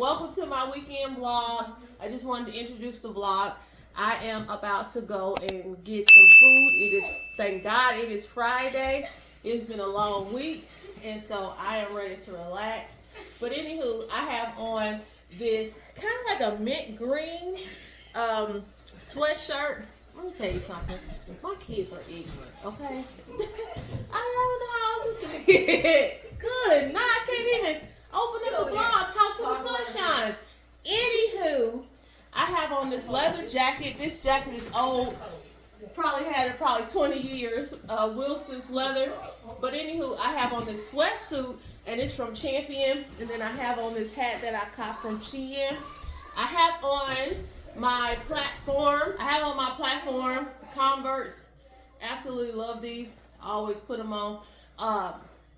welcome to my weekend vlog. I just wanted to introduce the vlog. I am about to go and get some food. It is, thank God, it is Friday. It's been a long week, and so I am ready to relax. But anywho, I have on this kind of like a mint green sweatshirt. Let me tell you something. My kids are ignorant, okay? I don't know how else to say it. Good. Nah, I can't even open up the blog, talk to the sunshines. Anywho, I have on this leather jacket. This jacket is old. Probably had it 20 years. Wilson's leather. But anywho, I have on this sweatsuit, and it's from Champion. And then I have on this hat that I copped from Shein. I have on my platform. Converse. Absolutely love these. I always put them on.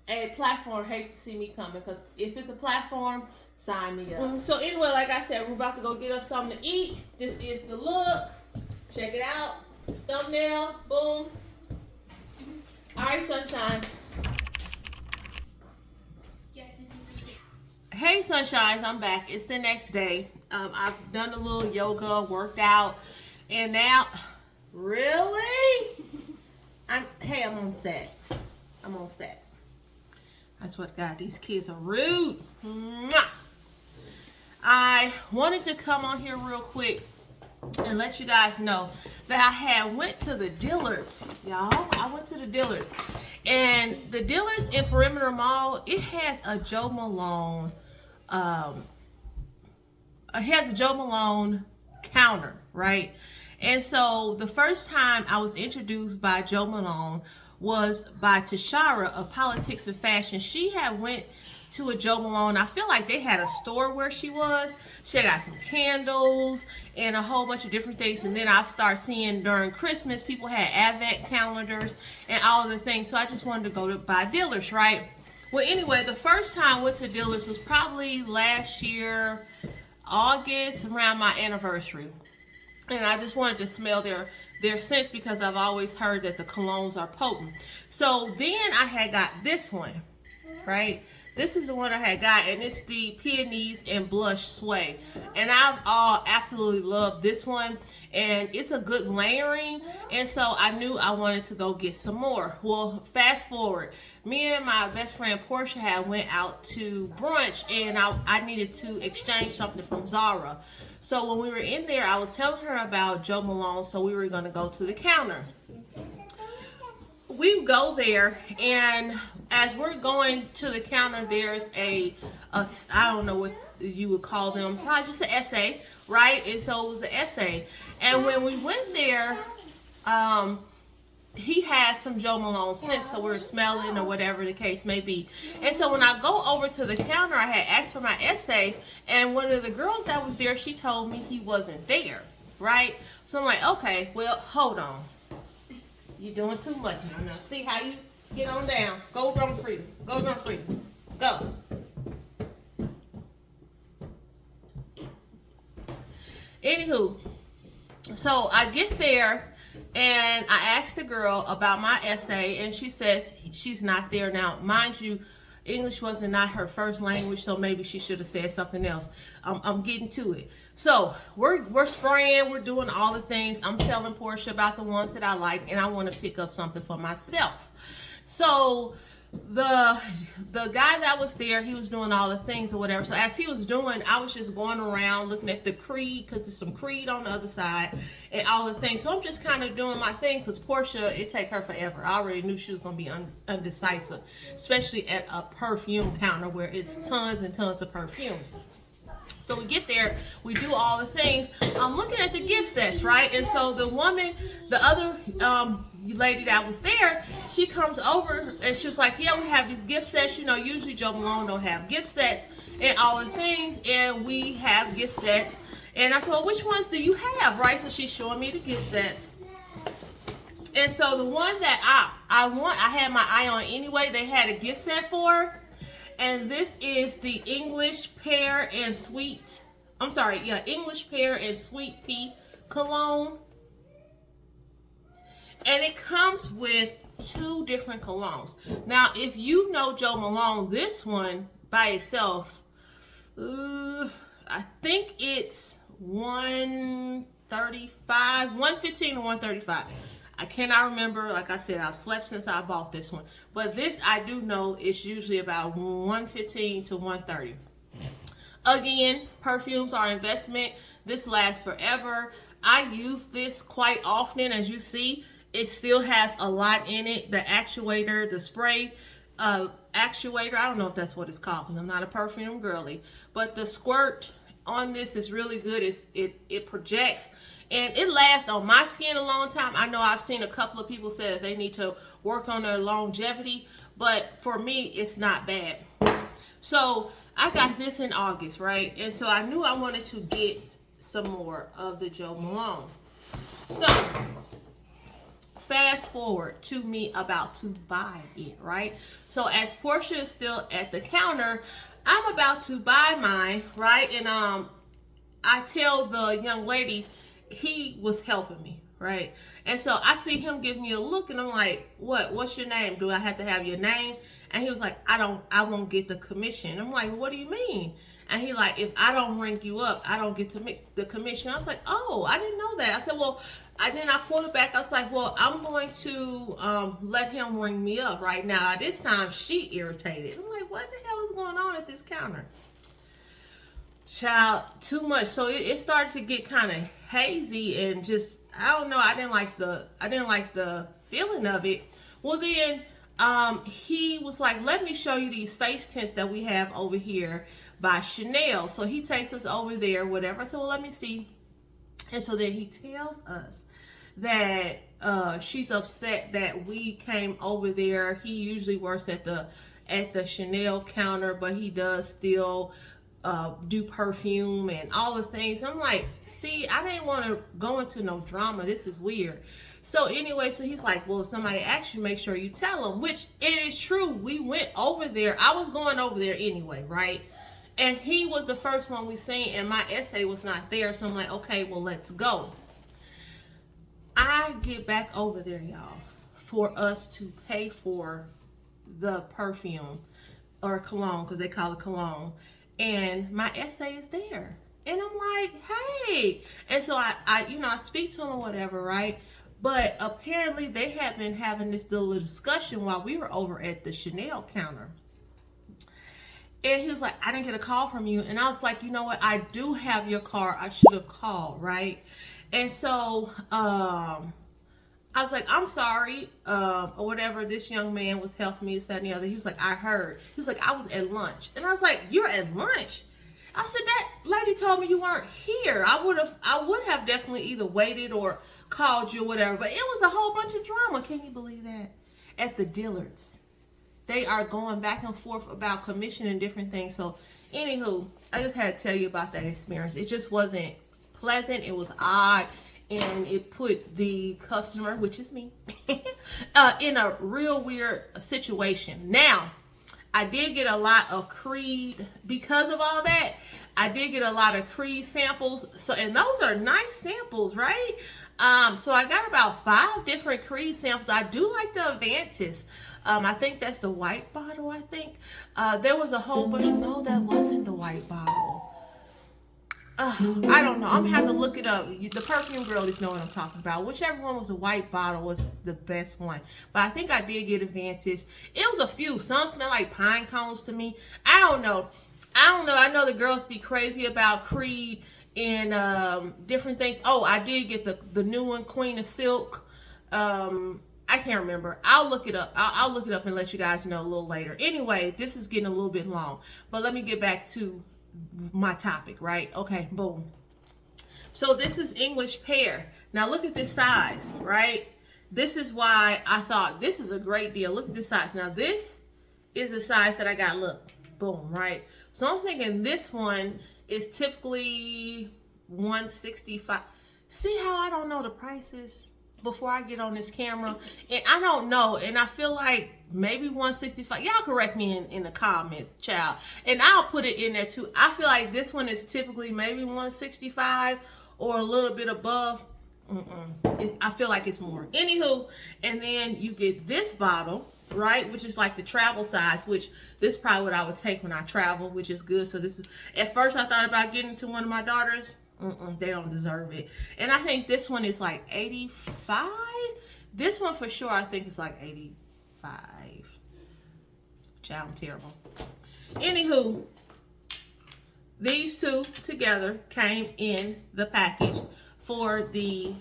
A platform, hate to see me coming, because if it's a platform, sign me up. So anyway, like I said, we're about to go get us something to eat. This is the look. Check it out. Thumbnail. Boom. Alright, sunshines. Hey, sunshines. I'm back. It's the next day. I've done a little yoga, worked out, and now, really? I'm on set. I'm on set. I swear to God, these kids are rude. Mwah. I wanted to come on here real quick and let you guys know that I had went to the Dillards, y'all. I went to the Dillards. And the Dillards in Perimeter Mall, it has a Joe Malone, counter, right? And so the first time I was introduced by Joe Malone was by Tashara of Politics and Fashion. She had went to a Joe Malone. I feel like they had a store where she was. She had got some candles and a whole bunch of different things. And then I started seeing during Christmas, people had advent calendars and all of the things. So I just wanted to go to buy Dillard's, right? Well, anyway, the first time I went to Dillard's was probably last year, August, around my anniversary. And I just wanted to smell their scents because I've always heard that the colognes are potent. So then I had got this one, right? This is the one I had got, and it's the Peonies and Blush Sway. And I've absolutely loved this one, and it's a good layering, and so I knew I wanted to go get some more. Well, fast forward. Me and my best friend Portia had went out to brunch, and I needed to exchange something from Zara. So when we were in there, I was telling her about Joe Malone, so we were going to go to the counter. We go there, and as we're going to the counter, there's a I don't know what you would call them, probably just an essay, right? And so it was an essay. And when we went there, he had some Joe Malone scents, so we were smelling or whatever the case may be. And so when I go over to the counter, I had asked for my essay, and one of the girls that was there, she told me he wasn't there, right? So I'm like, okay, well, hold on. You're doing too much now. Now, see how you get on down. Go run freedom. Go run freedom. Go. Anywho, so I get there, and I asked the girl about my essay, and she says she's not there. Now, mind you, English wasn't not her first language, so maybe she should have said something else. I'm getting to it. So we're spraying, we're doing all the things. I'm telling Portia about the ones that I like, and I want to pick up something for myself. So the guy that was there, he was doing all the things or whatever. So as he was doing, I was just going around looking at the Creed, because there's some Creed on the other side and all the things. So I'm just kind of doing my thing, because Portia, it take her forever. I already knew she was going to be undecisive, especially at a perfume counter where it's tons and tons of perfumes. So we get there, we do all the things. I'm looking at the gift sets, right? And so the woman, the other lady that was there, she comes over and she was like, yeah, we have these gift sets. You know, usually Joe Malone don't have gift sets and all the things, and we have gift sets. And I said, well, which ones do you have, right? So she's showing me the gift sets. And so the one that I had my eye on anyway, they had a gift set for. And this is the English Pear and Sweet Tea Cologne. And it comes with 2 different colognes. Now, if you know Joe Malone, this one by itself, I think it's 135, 115 to 135. I cannot remember. Like I said, I've slept since I bought this one. But this I do know it's usually about 115 to 130. Again, perfumes are investment. This lasts forever. I use this quite often. As you see, it still has a lot in it. The actuator, the spray actuator, I don't know if that's what it's called because I'm not a perfume girly. But the squirt on this is really good. It projects. And it lasts on my skin a long time. I know I've seen a couple of people say that they need to work on their longevity. But for me, it's not bad. So I got this in August, right? And so I knew I wanted to get some more of the Jo Malone. So fast forward to me about to buy it, right? So as Portia is still at the counter, I'm about to buy mine, right? And I tell the young lady, he was helping me, right? And so I see him give me a look and I'm like, what's your name? Do I have to have your name? And he was like, I won't get the commission. I'm like, what do you mean? And he like, if I don't ring you up, I don't get to make the commission. I was like, oh, I didn't know that. I said, well, then I pulled it back. I was like, well, I'm going to let him ring me up right now. This time she irritated. I'm like, what the hell is going on at this counter? Child, too much. So it started to get kind of hazy and just, I don't know. I didn't like the feeling of it. Well, then he was like, let me show you these face tints that we have over here by Chanel. So he takes us over there, whatever. I said, well, let me see. And so then he tells us that she's upset that we came over there. He usually works at the Chanel counter, but he does still do perfume and all the things. I'm like, see, I didn't want to go into no drama. This is weird. So anyway, so he's like, well, if somebody asks you, make sure you tell them, which it is true. We went over there. I was going over there anyway, right? And he was the first one we seen, and my essay was not there. So I'm like, okay, well, let's go. I get back over there, y'all, for us to pay for the perfume or cologne, because they call it cologne. And my essay is there. And I'm like, hey. And so I speak to him or whatever, right? But apparently they had been having this little discussion while we were over at the Chanel counter. And he was like, I didn't get a call from you. And I was like, you know what? I do have your car. I should have called, right? And so I was like, I'm sorry, or whatever. This young man was helping me, this, that, and the other. He was like, I heard. He was like, I was at lunch. And I was like, you're at lunch? I said, that lady told me you weren't here. I would have definitely either waited or called you or whatever. But it was a whole bunch of drama. Can you believe that? At the Dillards. They are going back and forth about commission and different things. So, anywho, I just had to tell you about that experience. It just wasn't pleasant. It was odd. And it put the customer, which is me, in a real weird situation. Now, I did get a lot of Creed because of all that. I did get a lot of Creed samples. So, and those are nice samples, right? So I got about 5 different Creed samples. I do like the Avantis. I think that's the white bottle, I think. There was a whole bunch. No, that wasn't the white bottle. I don't know. I'm going to have to look it up. The perfume girlies know what I'm talking about. Whichever one was the white bottle was the best one. But I think I did get Avantis. It was a few. Some smell like pine cones to me. I don't know. I know the girls be crazy about Creed and different things. Oh, I did get the new one, Queen of Silk. I can't remember. I'll look it up. I'll look it up and let you guys know a little later. Anyway, this is getting a little bit long. But let me get back to my topic, right? Okay, boom. So this is English pear. Now look at this size, right? This is why I thought this is a great deal. Look at this size. Now this is the size that I got. Look, boom, right? So I'm thinking this one is typically $165. See how I don't know the prices before I get on this camera? And I don't know, and I feel like maybe $165. Y'all correct me in the comments, child, and I'll put it in there too. I feel like this one is typically maybe $165 or a little bit above. I feel like it's more. Anywho, and then you get this bottle, right? Which is like the travel size, which this is probably what I would take when I travel, which is good. So this is, at first I thought about getting to one of my daughters. They don't deserve it. And I think this one is like 85. This one for sure, I think it's like 85. Child, I'm terrible. Anywho, these two together came in the package for the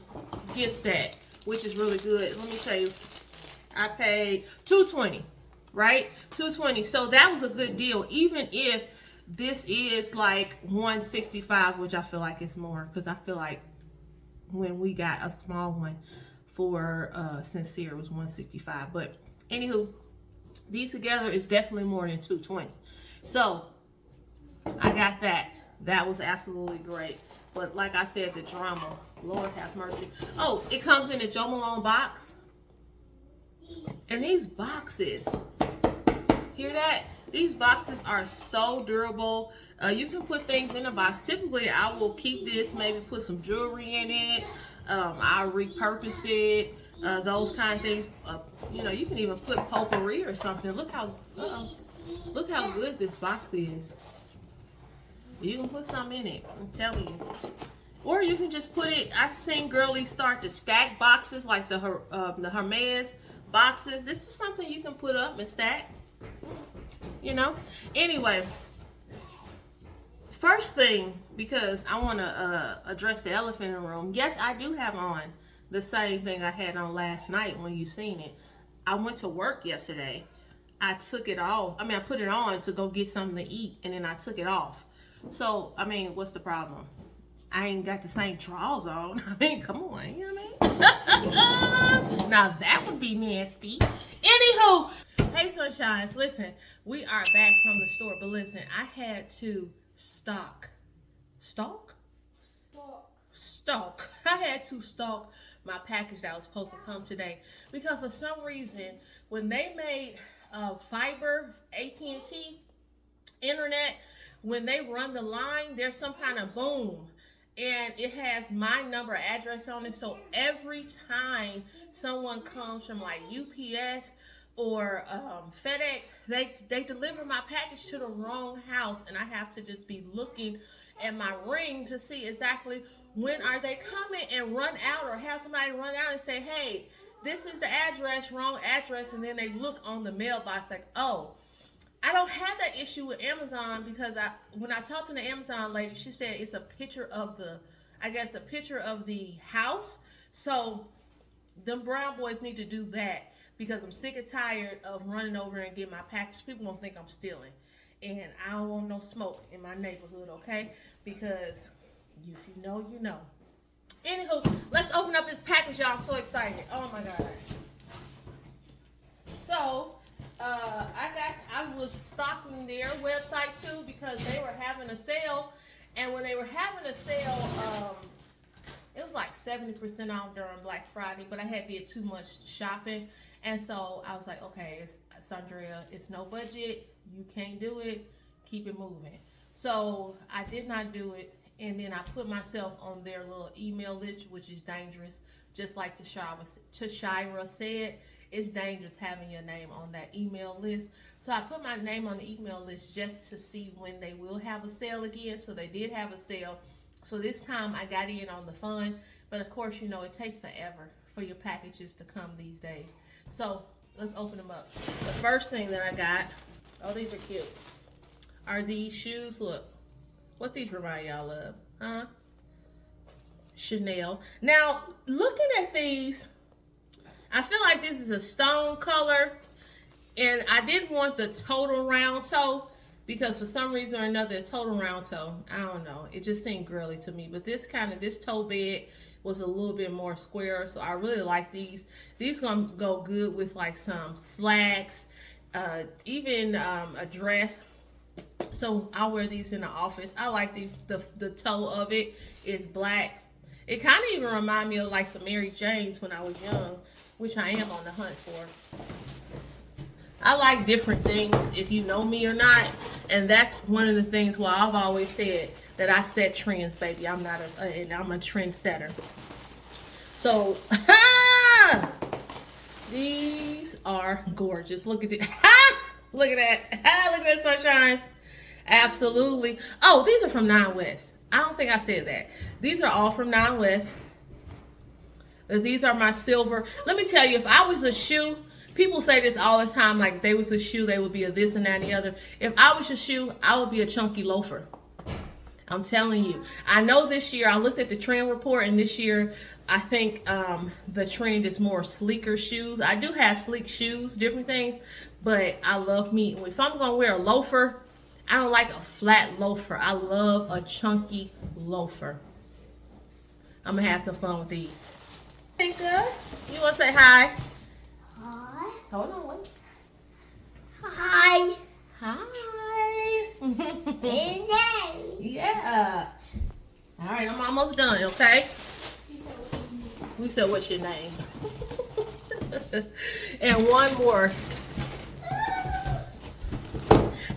gift set, which is really good. Let me tell you, I paid $220, right? $220. So that was a good deal, even if this is like $165, which I feel like it's more, because I feel like when we got a small one for Sincere, it was $165. But anywho, these together is definitely more than $220. So I got that. That was absolutely great. But like I said, the drama, Lord have mercy. Oh, it comes in a Joe Malone box. And these boxes, hear that? These boxes are so durable. You can put things in a box. Typically, I will keep this, maybe put some jewelry in it. I'll repurpose it. Those kind of things. You know, you can even put potpourri or something. Look how good this box is. You can put some in it, I'm telling you. Or you can just put it, I've seen girlies start to stack boxes like the Hermes boxes. This is something you can put up and stack, you know. Anyway, first thing, because I want to address the elephant in the room. Yes, I do have on the same thing I had on last night when you seen it. I went to work yesterday. I took it off. I mean, I put it on to go get something to eat, and then I took it off. So, I mean, what's the problem? I ain't got the same drawers on. I mean, come on, you know what I mean? Now, that would be nasty. Anywho, hey, sunshines, listen, we are back from the store, but listen, I had to stock. I had to stock my package that was supposed to come today, because for some reason, when they made fiber AT&T internet, when they run the line, there's some kind of boom, and it has my number, address on it. So every time someone comes from like UPS or FedEx, they deliver my package to the wrong house, and I have to just be looking at my ring to see exactly when are they coming, and run out, or have somebody run out and say, hey, this is the address, wrong address, and then they look on the mailbox like, oh. I don't have that issue with Amazon, because when I talked to the Amazon lady, she said it's a picture of a picture of the house. So them brown boys need to do that, because I'm sick and tired of running over and getting my package. People won't think I'm stealing, and I don't want no smoke in my neighborhood, okay? Because if you know, you know. Anywho, let's open up this package, y'all. I'm so excited. Oh my God. So, I was stocking their website too, because they were having a sale, and when they were having a sale, it was like 70% off during Black Friday, but I had did too much shopping, and so I was like, okay, it's Sandria, it's no budget, you can't do it, keep it moving. So I did not do it, and then I put myself on their little email list, which is dangerous, just like Tashira said. It's dangerous having your name on that email list. So I put my name on the email list just to see when they will have a sale again. So they did have a sale. So this time I got in on the fun. But of course, you know, it takes forever for your packages to come these days. So let's open them up. The first thing that I got, oh, these are cute, are these shoes. Look, what these remind y'all of, huh? Chanel. Now, looking at these, I feel like this is a stone color, and I didn't want the total round toe, because for some reason or another, a total round toe, I don't know, it just seemed girly to me. But this toe bed was a little bit more square, so I really like these. These gonna go good with like some slacks, even a dress. So I'll wear these in the office. I like these. The toe of it is black. It kind of even remind me of like some Mary Janes when I was young, which I am on the hunt for. I like different things, if you know me or not, and that's one of the things why I've always said that I set trends, baby. I'm a trendsetter. So These are gorgeous. Look at it. Look at that. Look at that, sunshine. Absolutely. Oh, these are from Nine West. I don't think I said that. These are all from Nine West. These are my silver. Let me tell you, if I was a shoe, people say this all the time, like if they was a shoe, they would be a this and that and the other. If I was a shoe, I would be a chunky loafer. I'm telling you. I know this year, I looked at the trend report, and this year, I think the trend is more sleeker shoes. I do have sleek shoes, different things, but I love me. If I'm going to wear a loafer, I don't like a flat loafer. I love a chunky loafer. I'm going to have some fun with these. Think good? You want to say hi? Hi. Hold on, wait. Hi. Hi. Hey. Yeah. All right, I'm almost done, okay? We said, what's your name? And one more.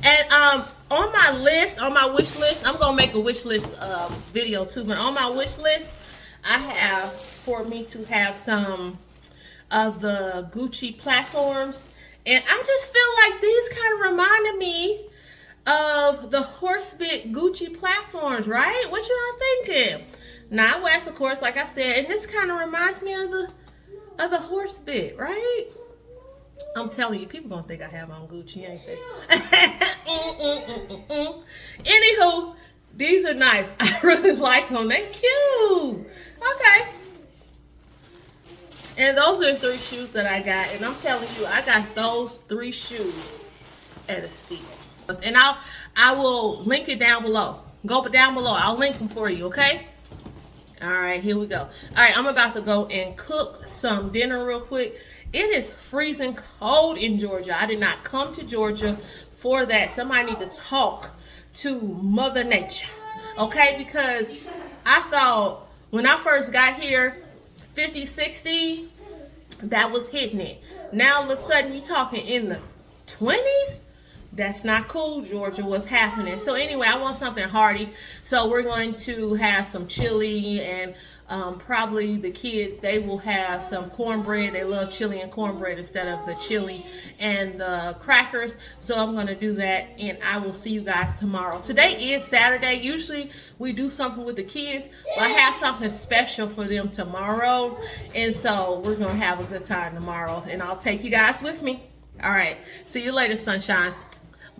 And on my list, on my wish list, I'm gonna make a wish list video too. But on my wish list, I have for me to have some of the Gucci platforms, and I just feel like these kind of reminded me of the Horsebit Gucci platforms, right? What you all thinking? Not West, of course, like I said, and this kind of reminds me of the Horsebit, right? I'm telling you, people gonna think I have on Gucci, ain't they? Anywho, these are nice. I really like them. They're cute. Okay. And those are the 3 shoes that I got. And I'm telling you, I got those 3 shoes at a steal. And I will link it down below. Go down below. I'll link them for you, okay? All right, here we go. All right, I'm about to go and cook some dinner real quick. It is freezing cold in Georgia. I did not come to Georgia for that. Somebody need to talk to Mother Nature, okay? Because I thought when I first got here, 50, 60, that was hitting it. Now all of a sudden you talking in the 20s? That's not cool, Georgia. What's happening? So anyway, I want something hearty. So we're going to have some chili, and probably the kids, they will have some cornbread. They love chili and cornbread instead of the chili and the crackers. So I'm going to do that, and I will see you guys tomorrow. Today is Saturday. Usually we do something with the kids, but I have something special for them tomorrow. And so we're going to have a good time tomorrow, and I'll take you guys with me. All right. See you later, sunshines.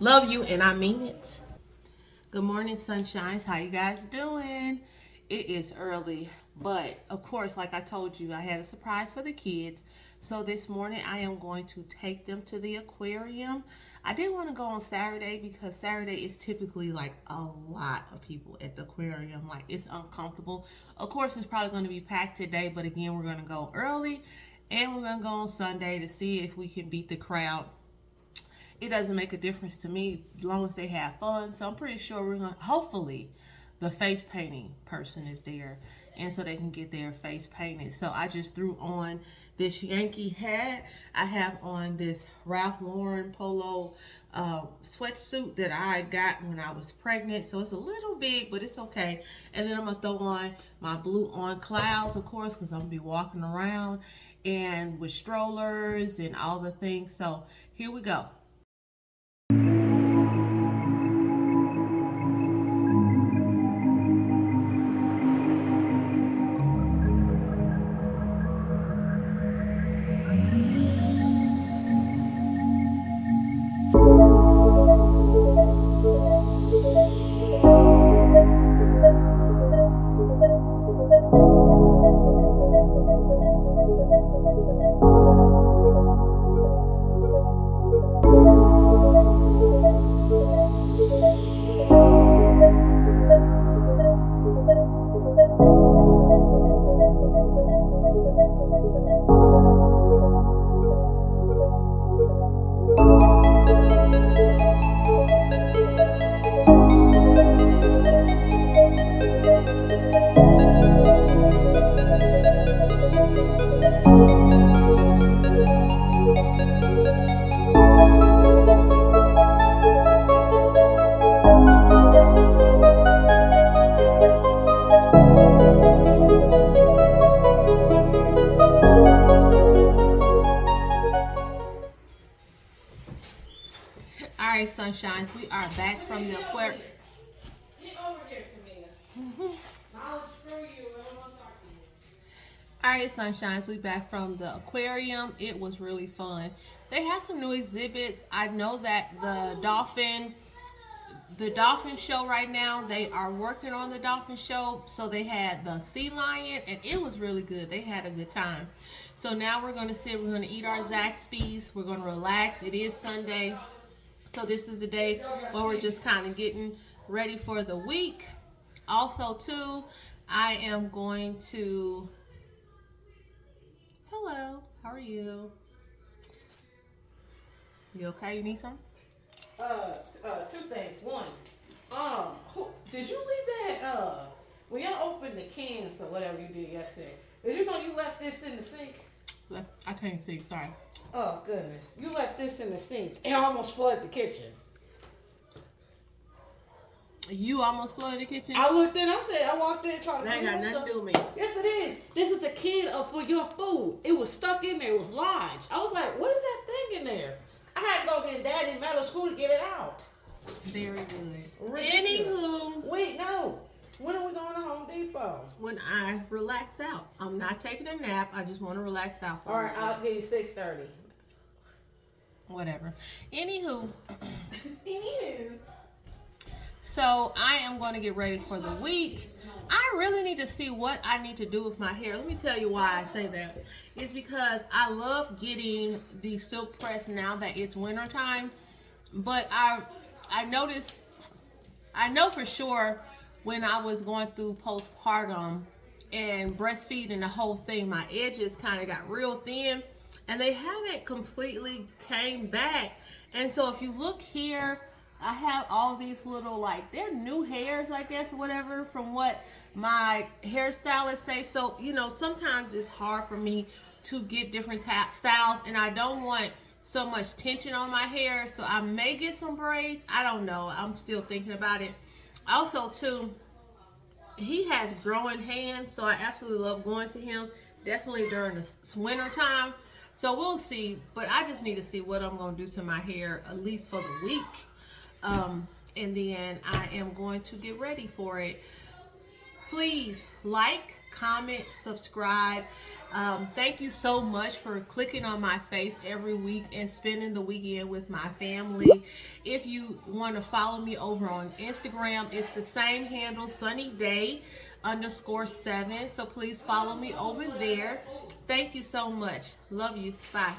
Love you, and I mean it. Good morning, sunshines. How you guys doing? It is early, but of course, like I told you, I had a surprise for the kids. So this morning, I am going to take them to the aquarium. I didn't want to go on Saturday because Saturday is typically like a lot of people at the aquarium. Like, it's uncomfortable. Of course, it's probably going to be packed today, but again, we're going to go early, and we're going to go on Sunday to see if we can beat the crowd. It doesn't make a difference to me as long as they have fun. So I'm pretty sure we're going to, hopefully, the face painting person is there, and so they can get their face painted. So I just threw on this Yankee hat. I have on this Ralph Lauren polo sweatsuit that I got when I was pregnant. So it's a little big, but it's okay. And then I'm going to throw on my blue on clouds, of course, because I'm going to be walking around and with strollers and all the things. So here we go. sunshines. We are back from the aquarium. Get over here, Tamina. I'll screw you. I don't want to talk to you. Alright, sunshines, we back from the aquarium. It was really fun. They had some new exhibits. I know that the dolphin show right now, they are working on the dolphin show. So they had the sea lion, and it was really good. They had a good time. So now we're going to sit, we're going to eat our Zaxby's. We're going to relax. It is Sunday. So this is the day where we're just kind of getting ready for the week. Also, too, I am going to... Hello, how are you? You okay? You need some? Two things. One, did you leave that, when y'all opened the cans or whatever you did yesterday, did you know you left this in the sink? I can't see, sorry. Oh, goodness. You left this in the sink. It almost flooded the kitchen. You almost flooded the kitchen? I looked in, I walked in trying to That clean got my nothing stuff. to do with me. Yes, it is. This is the can for your food. It was stuck in there. It was lodged. I was like, what is that thing in there? I had to go get Daddy Metal School to get it out. Very good. Ridiculous. Anywho, Wait, no. When are we going to Home Depot? when I relax out. I'm not taking a nap. I just want to relax out for All a right, while. I'll give you 6:30. Whatever. Anywho, so I am going to get ready for the week. I really need to see what I need to do with my hair. Let me tell you why I say that. It's because I love getting the silk press now that it's winter time. But I noticed, I know for sure when I was going through postpartum and breastfeeding the whole thing, my edges kind of got real thin and they haven't completely came back. And so if you look here, I have all these little, like, they're new hairs, I guess, or whatever, from what my hairstylist say. So, you know, sometimes it's hard for me to get different styles, and I don't want so much tension on my hair. So I may get some braids. I don't know. I'm still thinking about it. Also, too, he has growing hands, so I absolutely love going to him, definitely during the winter time. So we'll see, but I just need to see what I'm going to do to my hair, at least for the week. And then I am going to get ready for it. Please like, comment, subscribe. Thank you so much for clicking on my face every week and spending the weekend with my family. If you want to follow me over on Instagram, it's the same handle, sunnyday_7. So please follow me over there. Thank you so much. Love you. Bye.